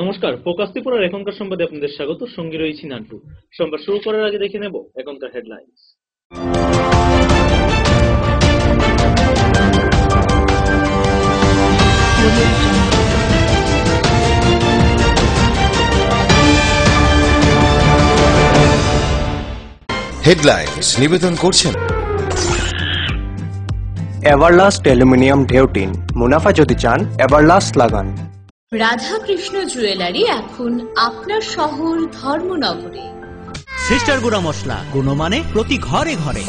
নমস্কার, ফোকাস ত্রিপুরার এখনকার সংবাদে আপনাদের স্বাগত। সঙ্গে রয়েছি নান্টু। সংবাদ শুরু করার আগে দেখে নেব এখনকার হেডলাইন্স। হেডলাইন্স নিবেদন করছেন এভারলাস্ট অ্যালুমিনিয়াম ঢেউটিন। মুনাফা যদি চান এভারলাস্ট লাগান। রাধাকৃষ্ণ জুয়েলারি এখন আপনার শহর ধর্মনগরে। সিস্টার গুঁড়া মশলা, গুণমানে প্রতি ঘরে ঘরে।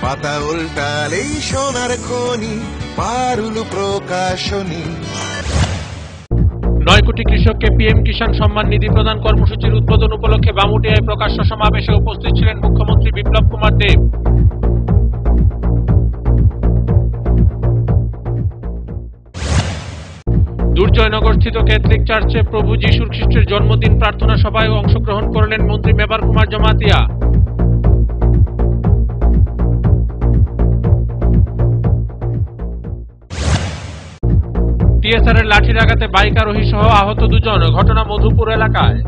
পাতা উল্টালেই সোনার খনি, পারুল প্রকাশনী। 9 কোটি কৃষককে পিএম কিষাণ সম্মান নিধি প্রদান কর্মসূচির উদ্বোধন উপলক্ষে বামুটিয়ায় প্রকাশ্য সমাবেশে উপস্থিত ছিলেন মুখ্যমন্ত্রী বিপ্লব কুমার দেব। দুর্জয়নগরস্থিত ক্যাথলিক চার্চে প্রভু যীশু খ্রিস্টের জন্মদিন প্রার্থনা সভায় অংশগ্রহণ করলেন মন্ত্রী মেবার কুমার জমাতিয়া। টিএসআরের লাঠির আঘাতে বাইক আরোহী সহ আহত 2 জন। ঘটনা মধুপুর এলাকায়।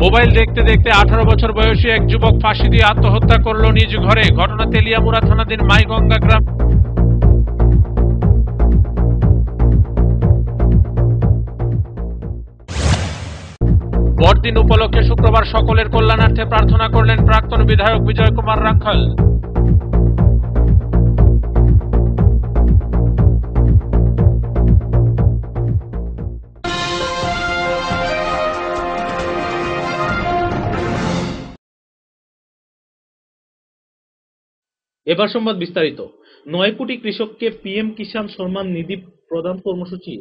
মোবাইল দেখতে দেখতে 18 বছর বয়সী এক যুবক ফাঁসি দিয়ে আত্মহত্যা করল নিজ ঘরে। ঘটনা তেলিয়ামুড়া থানাধীন মাইগঙ্গা গ্রাম। বড়দিন উপলক্ষে শুক্রবার সকলের কল্যাণার্থে প্রার্থনা করলেন প্রাক্তন বিধায়ক বিজয় কুমার রাঙ্খল। এবার সংবাদ বিস্তারিত। 9 কোটি কৃষককে পিএম কিষাণ সম্মান নিধি প্রদান কর্মসূচি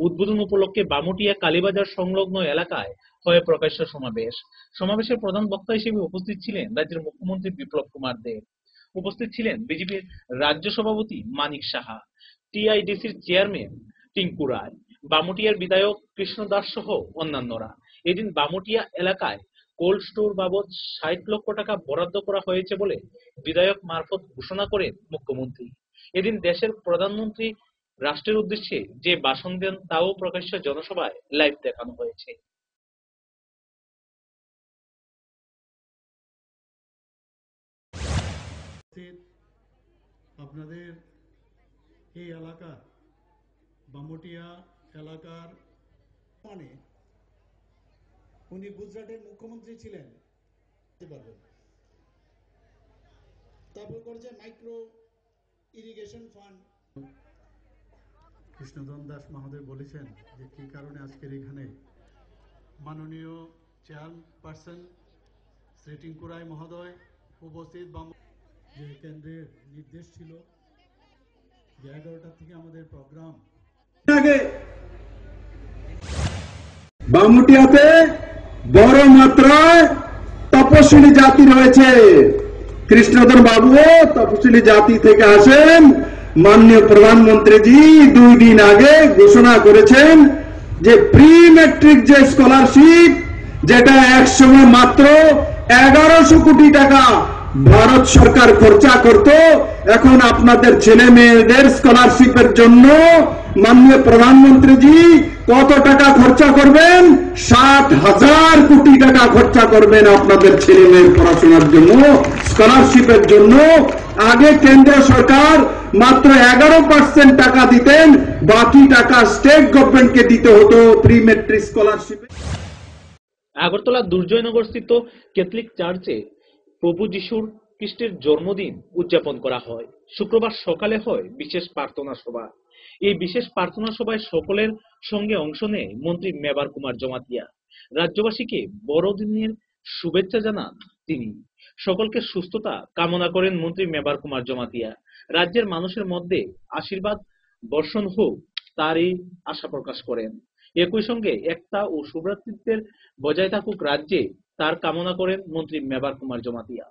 উদ্বোধন উপলক্ষে বামুটিয়া কালীবাজার সংলগ্ন এলাকায় হয় প্রকাশ্য সমাবেশ। সমাবেশের প্রধান বক্তা হিসেবে উপস্থিত ছিলেন রাজ্যের মুখ্যমন্ত্রী বিপ্লব কুমার দেব। উপস্থিত ছিলেন বিজেপির রাজ্য সভাপতি মানিক সাহা, টিআইডিসির চেয়ারম্যান টিঙ্কু রায়, বামুটিয়ার বিধায়ক কৃষ্ণ দাস সহ অন্যান্যরা। এদিন বামুটিয়া এলাকায় কোল্ড স্টোর বাবদ 60 লক্ষ টাকা বরাদ্দ করা হয়েছে বলে বিধায়ক মারফত ঘোষণা করেন মুখ্যমন্ত্রী। এদিন দেশের প্রধানমন্ত্রী রাষ্ট্রের উদ্দেশ্যে যে ভাষণ দেন তাও প্রকাশ্য জনসভায় লাইভ দেখানো হয়েছে। আপনাদের এই এলাকা বামুটিয়া এলাকার মানে উনি গুজরাটের মুখ্যমন্ত্রী ছিলেন। তারপর করেছে micro irrigation fund. Krishnadhan Das মহোদয় বলেছেন যে কি কারণে আজকের এখানে মাননীয় চেয়ারপারসন শ্রী টিঙ্কু রায় মহোদয় উপস্থিত। যে কেন্দ্রের নির্দেশ ছিল যে 11টা থেকে আমাদের প্রোগ্রাম। আগে বামুটিয়াতে বড় মাত্রায় তপশিলি জাতি রয়েছে। কৃষ্ণধর বাবুও তপশিলি জাতি থেকে আসেন। মাননীয় প্রধানমন্ত্রীজি 2 দিন আগে ঘোষণা করেছেন যে প্রি ম্যাট্রিক যে স্কলারশিপ, যেটা এক সময় মাত্র 1100 কোটি টাকা ভারত সরকার খরচা করত, এখন আপনাদের ছেলে মেয়েদের স্কলারশিপের জন্য মাননীয় প্রধানমন্ত্রীজি কত টাকা খরচা করবেন? 60,000 কোটি টাকা খরচা করবেন আপনাদের ছেলে মেয়ের পড়াশোনার জন্য, স্কলারশিপের জন্য। আগে কেন্দ্র সরকার মাত্র 11% টাকা দিতেন, বাকি টাকা স্টেট গভর্নমেন্টকে দিতে হতো প্রি মেট্রিক স্কলারশিপে। আগরতলা দুর্জয়নগরস্থিত ক্যাথলিক চার্চে প্রভু যীশুর খ্রিস্টের জন্মদিন উদযাপন করা হয়। শুক্রবার সকালে হয় বিশেষ প্রার্থনা সভা। এই বিশেষ প্রার্থনা সভায় সকলের সঙ্গে অংশ নেয় মন্ত্রী মেবার কুমার জমাতিয়া। রাজ্যবাসীকে বড়দিনের শুভেচ্ছা জানান তিনি। সকলকে সুস্থতা কামনা করেন মন্ত্রী মেবার কুমার জমাতিয়া। রাজ্যের মানুষের মধ্যে আশীর্বাদ বর্ষণ হোক তারই আশা প্রকাশ করেন। একই সঙ্গে একতা ও সুভ্রাতৃত্বের বজায় থাকুক রাজ্যে, তার কামনা করেন মন্ত্রী মেবার কুমার জমাতিয়া।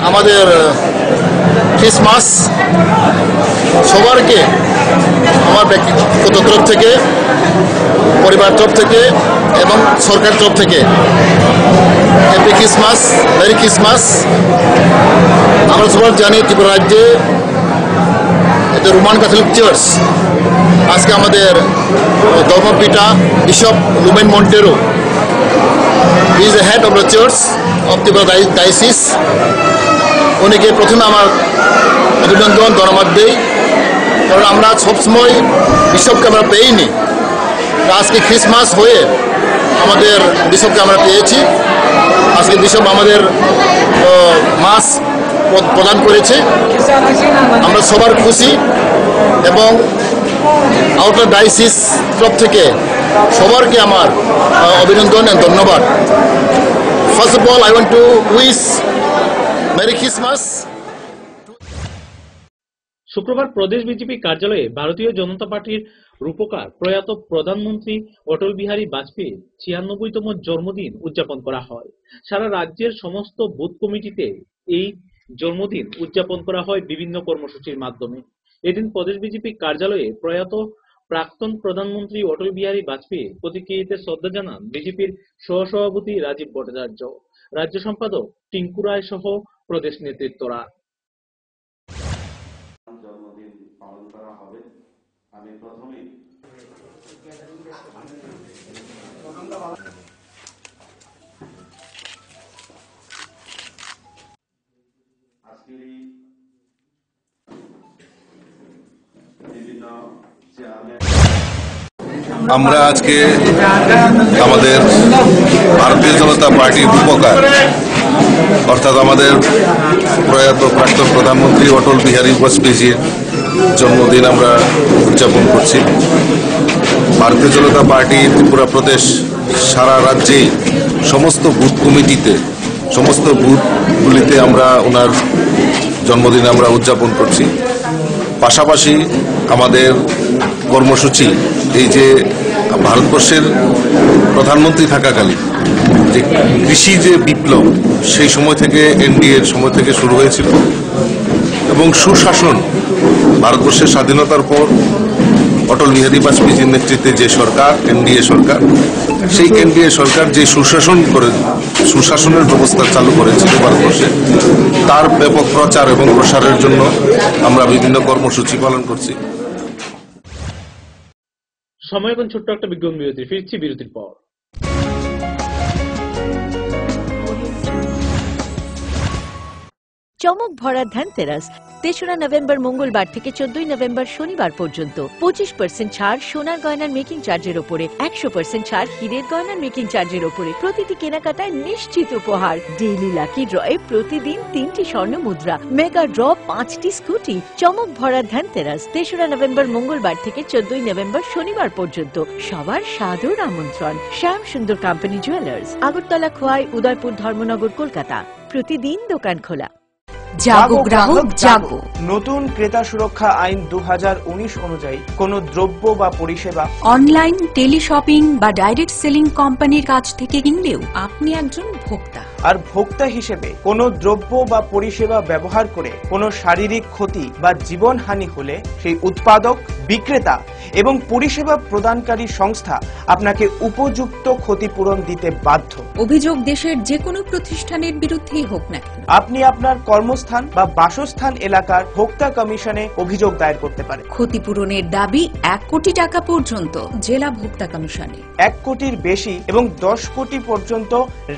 আমাদের ক্রিসমাস সবারকে আমার ব্যক্তিগত তরফ থেকে, পরিবার তরফ থেকে এবং সরকার তরফ থেকে হ্যাপি ক্রিসমাস, মেরি ক্রিসমাস। আমরা সবাই জানি ত্রিপুরা রাজ্যে এটা রোমান ক্যাথলিক চার্চ আজকে আমাদের ধর্মপিতা bishop Lumen Monteiro is the head of the church of Tripura diocese. উনিকে প্রথমে আমার অভিনন্দন ধন্যবাদ দেই, কারণ আমরা সবসময় বিশপকে আমরা পেইনি। আজকে ক্রিসমাস হয়ে আমাদের বিশপকে আমরা পেয়েছি। আজকে বিশপ আমাদের মাস প্রদান করেছে, আমরা সবার খুশি এবং আউটার ডায়োসিস তরফ থেকে সবারকে আমার অভিনন্দন এবং ধন্যবাদ। First of all I want to wish merry Christmas. শুক্রবার প্রদেশ বিজেপি কার্যালয়ে ভারতীয় জনতা পার্টির রূপকার প্রয়াত প্রধানমন্ত্রী অটল বিহারী বাজপেয়ীর ৯৬তম জন্মদিন উদযাপন করা হয়। সারা রাজ্যের সমস্ত বুথ কমিটিতে এই জন্মদিন উদযাপন করা হয় বিভিন্ন কর্মসূচির মাধ্যমে। এদিন প্রদেশ বিজেপি কার্যালয়ে প্রয়াত প্রাক্তন প্রধানমন্ত্রী অটল বিহারী বাজপেয়ীর প্রতিকৃতিতে শ্রদ্ধা জানান বিজেপির সহসভাপতি রাজীব ভট্টাচার্য, রাজ্য সম্পাদক টিঙ্কু রায় সহ প্রদেশ নেতৃত্বরা। জন্মদিন পালন করা হবে। আমি প্রথমেই আজকের এই বিভিন্ন আমরা আজকে আমাদের ভারতীয় জনতা পার্টির রূপকার অর্থাৎ আমাদের প্রয়াত প্রাক্তন প্রধানমন্ত্রী অটল বিহারী বাজপেয়ীর জন্মদিন আমরা উদযাপন করছি। ভারতীয় জনতা পার্টি ত্রিপুরা প্রদেশ সারা রাজ্যেই সমস্ত বুথ কমিটিতে, সমস্ত বুথগুলিতে আমরা ওনার জন্মদিন আমরা উদযাপন করছি। পাশাপাশি আমাদের কর্মসূচি এই যে ভারতবর্ষের প্রধানমন্ত্রী থাকাকালীন যে কৃষি যে বিপ্লব সেই সময় থেকে এনডিএর সময় থেকে শুরু হয়েছিল এবং সুশাসন ভারতবর্ষের স্বাধীনতার পর অটল বিহারী বাজপেয়ীর নেতৃত্বে যে সরকার এনডিএ সরকার, সেই এনডিএ সরকার যে সুশাসনের ব্যবস্থা চালু করেছিল ভারতবর্ষে, তার ব্যাপক প্রচার এবং প্রসারের জন্য আমরা বিভিন্ন কর্মসূচি পালন করছি। সময় এখন ছোট্ট একটা বিজ্ঞাপন বিরতি, ফিরছি বিরতির পর। চমক ভরা ধনতেরাস ৩রা নভেম্বর মঙ্গলবার থেকে ১৪ নভেম্বর শনিবার পর্যন্ত ২৫% ছাড় সোনার গয়নার মেকিং চার্জের উপরে, ১০০% ছাড় হীরের গয়নার মেকিং চার্জের উপরে। প্রতিটি কেনাকাটায় নিশ্চিত উপহার। ডেইলি লাকি ড্রয়ে প্রতিদিন ৩টি স্বর্ণ মুদ্রা, মেগা ড্র ৫টি স্কুটি। চমক ভরা ধনতেরাস ৩রা নভেম্বর মঙ্গলবার থেকে ১৪ নভেম্বর শনিবার পর্যন্ত। সবার সাদর আমন্ত্রণ। শ্যাম সুন্দর কোম্পানি জুয়েলার্স, আগরতলা, খোয়াই, উদয়পুর, ধর্মনগর, কলকাতা। প্রতিদিন দোকান খোলা। জাগো গ্রাহক জাগো। নতুন ক্রেতা সুরক্ষা আইন ২০১৯ অনুযায়ী কোন দ্রব্য বা পরিষেবা অনলাইন, টেলিশপিং বা ডাইরেক্ট সেলিং কোম্পানির কাছ থেকে কিনলেও আপনি একজন ভোক্তা। আর ভোক্তা হিসেবে কোনো দ্রব্য বা পরিষেবা ব্যবহার করে কোনো শারীরিক ক্ষতি বা জীবনহানি হলে সেই উৎপাদক, বিক্রেতা এবং পরিষেবা প্রদানকারী সংস্থা আপনাকে উপযুক্ত ক্ষতিপূরণ দিতে বাধ্য। অভিযোগ দেশের যে কোনো প্রতিষ্ঠানের বিরুদ্ধেই হোক না, আপনি আপনার কর্মস্থান বা বাসস্থান এলাকার ভোক্তা কমিশনে অভিযোগ দায়ের করতে পারেন। ক্ষতিপূরণের দাবি ১ কোটি টাকা পর্যন্ত জেলা ভোক্তা কমিশনে, ১ কোটির বেশি এবং ১০ কোটি পর্যন্ত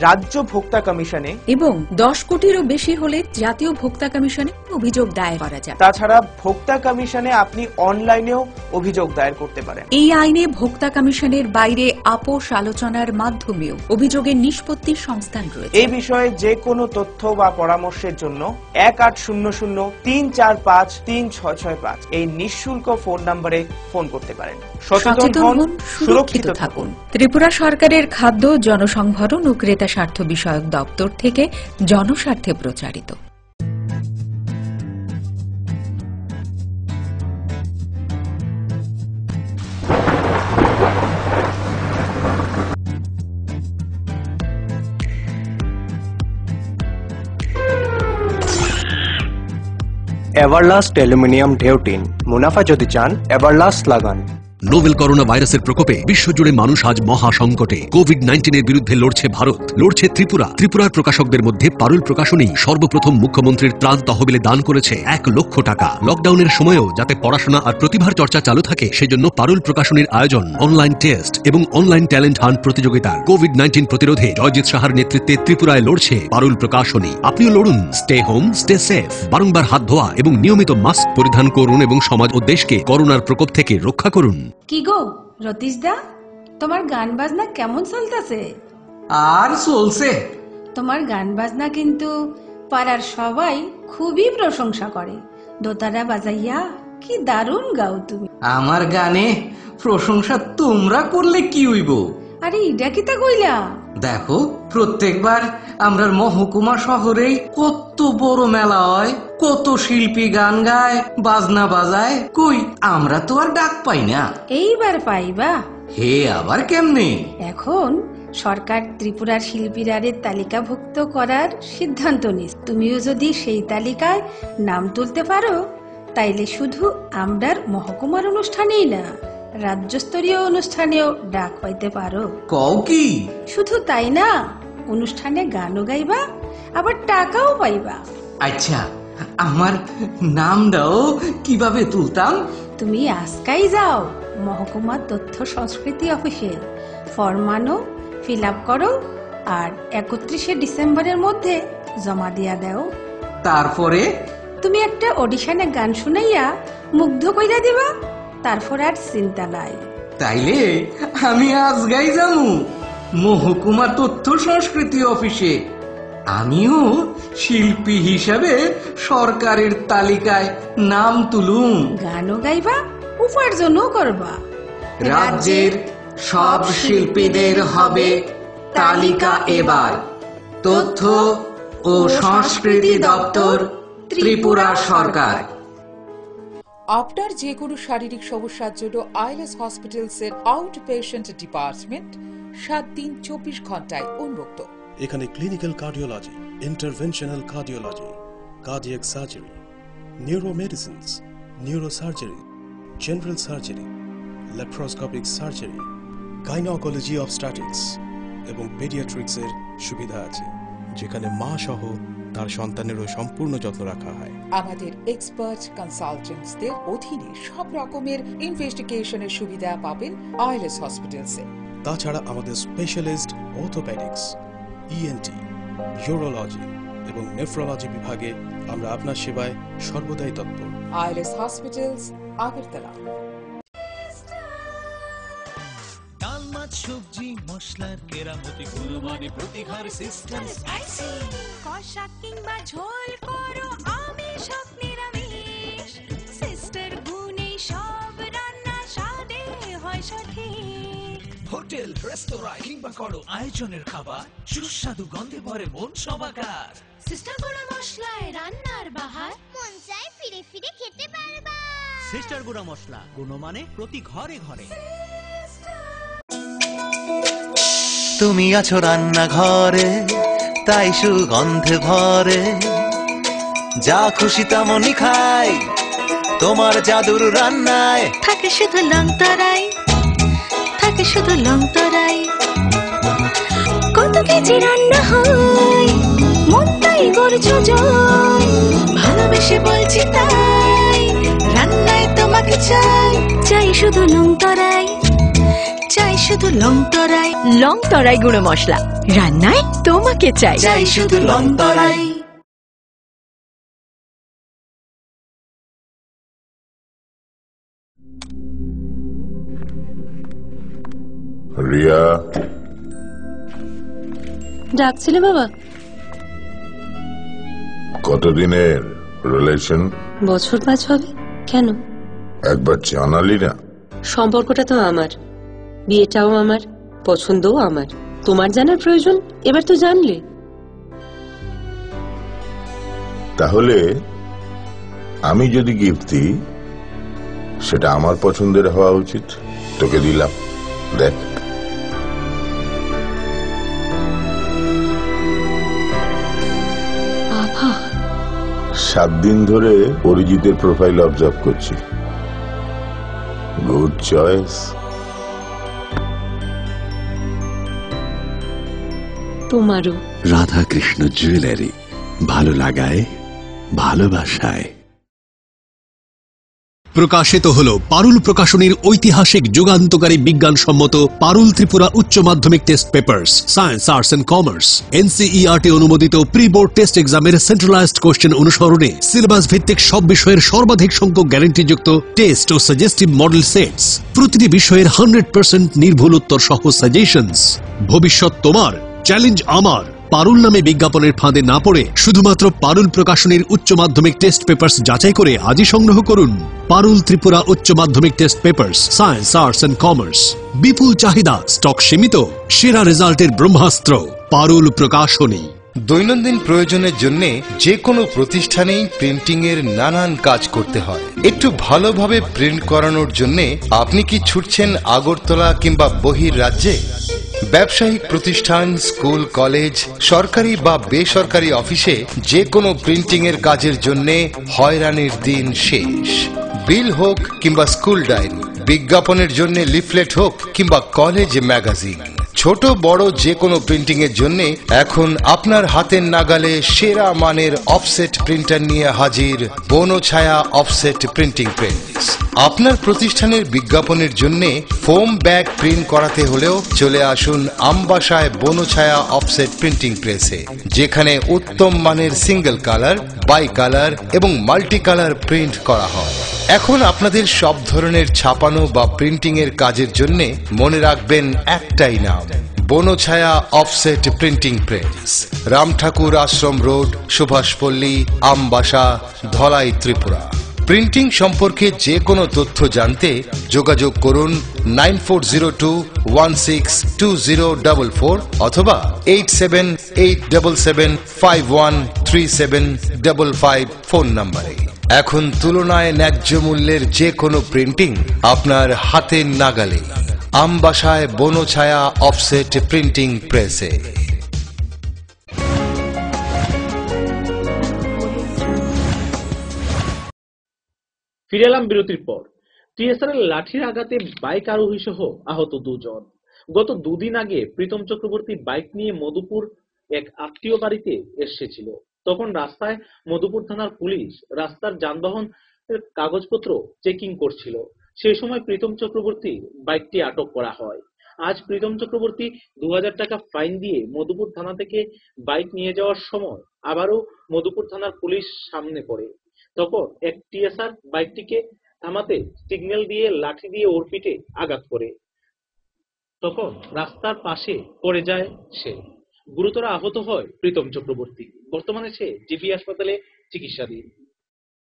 রাজ্য ভোক্তা কমিশনে এবং ১০ কোটিরও বেশি হলে জাতীয় ভোক্তা কমিশনে অভিযোগ দায়ের করা যাবে। তাছাড়া ভোক্তা কমিশনে আপনি অনলাইনেও অভিযোগ দায়ের করতে পারেন। এই আইনে ভোক্তা কমিশনের বাইরে আপোষ আলোচনার মাধ্যমেও অভিযোগের নিষ্পত্তির সংস্থান রয়েছে। এই বিষয়ে যে কোনো তথ্য বা পরামর্শের জন্য ১৮০০-৩৪৫-৩৬৬৫ এই নিঃশুল্ক ফোন নম্বরে ফোন করতে পারেন। সচেতন হন, সুরক্ষিত থাকুন। ত্রিপুরা সরকারের খাদ্য, জনসংভরণ ও ক্রেতা স্বার্থ বিষয়ক দপ্তর থেকে জনস্বার্থে প্রচারিত। এভারলাস্ট অ্যালুমিনিয়াম ঢেউটিন। মুনাফা যদি চান এভারলাস্ট লাগান। নোভেল করোনা ভাইরাসের প্রকোপে বিশ্বজুড়ে মানুষ আজ মহা সংকটে। কোভিড-19 বিরুদ্ধে লড়ছে ভারত, লড়ছে ত্রিপুরা। ত্রিপুরার প্রকাশকদের মধ্যে পারুল প্রকাশনী সর্বপ্রথম মুখ্যমন্ত্রীর ত্রাণ তহবিলে দান করেছে 1 লক্ষ টাকা। লকডাউনের সময়ও যাতে পড়াশোনা আর প্রতিভার চর্চা চালু থাকে সেজন্য পারুল প্রকাশনীর আয়োজন অনলাইন টেস্ট এবং অনলাইন ট্যালেন্ট হান্ট প্রতিযোগিতার। কোভিড-19 প্রতিরোধে জয়জিৎ সাহার নেতৃত্বে ত্রিপুরায় লড়ছে পারুল প্রকাশনী। আপনিও লড়ুন। Stay home, stay safe. বারংবার হাত ধোয়া এবং নিয়মিত মাস্ক পরিধান করুন এবং সমাজ ও দেশকে করোনার প্রকোপ থেকে রক্ষা করুন। কি গো রতীশ দা, তোমার গান বাজনা কেমন চলতেছে? আর চলছে। তোমার গান বাজনা কিন্তু পাড়ার সবাই খুবই প্রশংসা করে। দোতারা বাজাইয়া কি দারুণ গাও তুমি। আমার গানে প্রশংসা তোমরা করলে কি হইব? আরে ইডা কি তা কইলা? দেখো, প্রত্যেকবার আমরা মহকুমা শহরে কত বড় মেলা হয়, কত শিল্পী গান গায়, বাজনা বাজায়, কই আমরা তো আর ডাক পাই না। এইবার পাইবা। হে আবার কেমনে? এখন সরকার ত্রিপুরার শিল্পীরারে তালিকাভুক্ত করার সিদ্ধান্ত নিস। তুমিও যদি সেই তালিকায় নাম তুলতে পারো তাইলে শুধু আমরার মহকুমার অনুষ্ঠানেই না, রাজ্যস্তরীয় অনুষ্ঠানেও ডাক পাইতে পারো। কও কি? শুধু তাই না, অনুষ্ঠানে গানও গাইবা, আবার টাকাও পাইবা। আচ্ছা, আমার নামটাও কিভাবে তুলতাম? তুমি আজকাই যাও মহকুমা তথ্য সংস্কৃতি অফিসে, ফর্ম আনো, ফিল আপ করো, আর 31শে ডিসেম্বরের মধ্যে জমা দিয়া দাও। তারপরে তুমি একটা অডিশনে গান শুনাইয়া মুগ্ধ কইরা দিবা, তারপর আর চিন্তা নাই। তাইলে আমি আজকাই যামু মহকুমা তথ্য সংস্কৃতি অফিসে। আমিও শিল্পী হিসাবে সরকারের তালিকায় নাম তুলুম, গানও গাইবা, উপার্জনও করবা। রাজ্যের সব শিল্পীদের হবে তালিকা এবার। তথ্য ও সংস্কৃতি দপ্তর, ত্রিপুরা সরকার। আপনার যে কোনো শারীরিক সমস্যার জন্য আইএলএস হসপিটালসের আউট পেশেন্ট ডিপার্টমেন্ট 7 দিন 24 ঘন্টায় উন্মুক্ত। এখানে clinical cardiology, interventional cardiology, cardiac surgery, neuromedicines, neurosurgery, general surgery, laparoscopic surgery, gynaecology obstetrics এবং পেডিয়াট্রিক্সের সুবিধা আছে, যেখানে মা সহ তার সন্তানেরও সম্পূর্ণ যত্ন রাখা হয়। আমাদের এক্সপার্ট কনসালটেন্টসদের অধীনে সব রকমের ইনভেস্টিগেশনের সুবিধা পাবেন আইএলএস হসপিটালসে। তাছাড়া আমাদের স্পেশালিস্ট অর্থোপেডিক্স, ইএনটি, ইউরোলজি এবং নেফ্রোলজি বিভাগে আমরা আপনার সেবায় সর্বদাই তৎপর। ILS hospitals, Agartala. ডাল মাছ সবজি মশলার কেরামতি গুণমানে প্রতি ঘর সিস্টেম স্পাইসি। কষা কিংবা ঝোল করো আমিষ হোক নিরামিষ, সিস্টার গুণে সব রান্না স্বাদে হয় সঠিক। হোটেল, রেস্তোরাঁ কিংবা করো আয়োজনের খাবার, সুস্বাদু গন্ধে ভরে মন সবাকার। সিস্টার গুঁড়া মশলায় রান্নার বাহার, মন চায় ফিরে ফিরে খেতে পারবা। সিস্টার গুঁড়া মশলা, গুণমানে প্রতি ঘরে ঘরে। তুমি আছো রান্নাঘরে, তাই সুগন্ধে ভরে, যা খুশি তেমনই খাই তোমার জাদুর রান্নায়। থাকে শুধু লং তরাই, থাকে শুধু লং তরাই, কত কেজি রান্না হয় মন তাই করছো জয়। ভালোবেসে বলছি তাই, রান্নায় তোমাকে চাই, চাই শুধু লং তরাই, চাই শুধু লং তরাই। লং তরাই গুঁড়ো মশলা, রান্নায় তোমাকে চাই, চাই শুধু লং তরাই। রিয়া, ডাকছিলে বাবা? কতদিনের রিলেশন? বছর 5 হবে। কেন? একবার জানালি না? সম্পর্কটা তো আমার, বিয়েটাও আমার, পছন্দও আমার। তোমার জানার প্রয়োজন, এবার তো জানলে। তাহলে আমি যদি গিফট দিই সেটা আমার পছন্দের হওয়া উচিত। তোকে দিলাম, দেখ। বাবা, 7 দিন ধরে অরিজিতের প্রোফাইল অবজার্ভ করছি। Good choice. তোমারও। রাধাকৃষ্ণ জুয়েলারি, ভালো লাগায় ভালোবাসায়। প্রকাশিত হল পারুল প্রকাশনীর ঐতিহাসিক যুগান্তকারী বিজ্ঞানসম্মত পারুল ত্রিপুরা উচ্চ মাধ্যমিক test papers, science, arts and commerce, NCERT অনুমোদিত প্রি বোর্ড টেস্ট এক্সামের সেন্ট্রালাইজড কোশ্চেন অনুসরণে সিলেবাস ভিত্তিক সব বিষয়ের সর্বাধিক সংখ্যক গ্যারান্টিযুক্ত টেস্ট ও সাজেস্টিভ মডেল সেটস, প্রতিটি বিষয়ের 100% নির্ভুল উত্তর সহ সাজেশনস। ভবিষ্যৎ তোমার, চ্যালেঞ্জ আমার। পারুল নামে বিজ্ঞাপনের ফাঁদে না পড়ে শুধুমাত্র পারুল প্রকাশনীর উচ্চ মাধ্যমিক টেস্ট পেপার্স যাচাই করে আজই সংগ্রহ করুন। পারুল ত্রিপুরা উচ্চ মাধ্যমিক test papers, science, arts and commerce. বিপুল চাহিদা, স্টক সীমিত, সেরা রেজাল্টের ব্রহ্মাস্ত্র পারুল প্রকাশনী। দৈনন্দিন প্রয়োজনের জন্য যে কোনো প্রতিষ্ঠানেই প্রিন্টিং এর নানান কাজ করতে হয়। একটু ভালোভাবে প্রিন্ট করানোর জন্য আপনি কি ছুটছেন আগরতলা কিংবা বহির রাজ্যে? ব্যবসায়িক প্রতিষ্ঠান, স্কুল, কলেজ, সরকারি বা বেসরকারি অফিসে যে কোনো প্রিন্টিং এর কাজের জন্য হয়রানির দিন শেষ। বিল হোক কিংবা স্কুল ডায়েরি, বিজ্ঞাপনের জন্য লিফলেট হোক কিংবা কলেজ ম্যাগাজিন, ছোট বড় যে কোনো প্রিন্টিং এর জন্য এখন আপনার হাতের নাগালে সেরা মানের অফসেট প্রিন্টার নিয়ে হাজির বনছায়া অফসেট প্রিন্টিং প্রেস। আপনার প্রতিষ্ঠানের বিজ্ঞাপনের জন্য ফোম ব্যাগ প্রিন্ট করাতে হলেও চলে আসুন আমবাসায় বনছায়া অফসেট প্রিন্টিং প্রেসে, যেখানে উত্তম মানের সিঙ্গেল কালার, বাই কালার এবং মাল্টি কালার প্রিন্ট করা হয়। এখন আপনাদের সব ধরনের ছাপানো বা প্রিন্টিং এর কাজের জন্য মনে রাখবেন একটাই নাম, Bonchhaya offset printing press, Ramthakur Ashram road, Subhashpalli, Ambassa, Dhalai, Tripura. Printing সম্পর্কে যে কোনো তথ্য জানতে যোগাযোগ করুন 9402162044 অথবা 8787751375 ফোন নম্বরে। এখন তুলনায় ন্যায্য মূল্যের যে কোনো প্রিন্টিং আপনার হাতের নাগালে, আমবাসায় বনছায়া অফসেট প্রিন্টিং প্রেসে। ফিরে এলাম বিরতির পর। টিএসআর এর লাঠির আঘাতে বাইক আরোহী সহ আহত 2 জন। গত 2 দিন আগে প্রীতম চক্রবর্তী বাইক নিয়ে মধুপুর এক আত্মীয় বাড়িতে এসেছিল। তখন রাস্তায় মধুপুর থানার পুলিশ রাস্তার যানবাহন কাগজপত্র চেকিং করছিল। সেই সময় প্রীতম চক্রবর্তী বাইকটি আটক করা হয়। আজ প্রীতম চক্রবর্তী 2000 টাকা ফাইন দিয়ে মধুপুর থানা থেকে বাইক নিয়ে যাওয়ার সময় আবারও মধুপুর থানার পুলিশ সামনে পড়ে। তখন এক টিএসআর বাইকটিকে থামাতে সিগন্যাল দিয়ে লাঠি দিয়ে ওর পিঠে আঘাত করে। তখন রাস্তার পাশে পড়ে যায় সে। গুরুতর আহত হয় প্রীতম চক্রবর্তী। বর্তমানে সে জিবি হাসপাতালে চিকিৎসাধীন।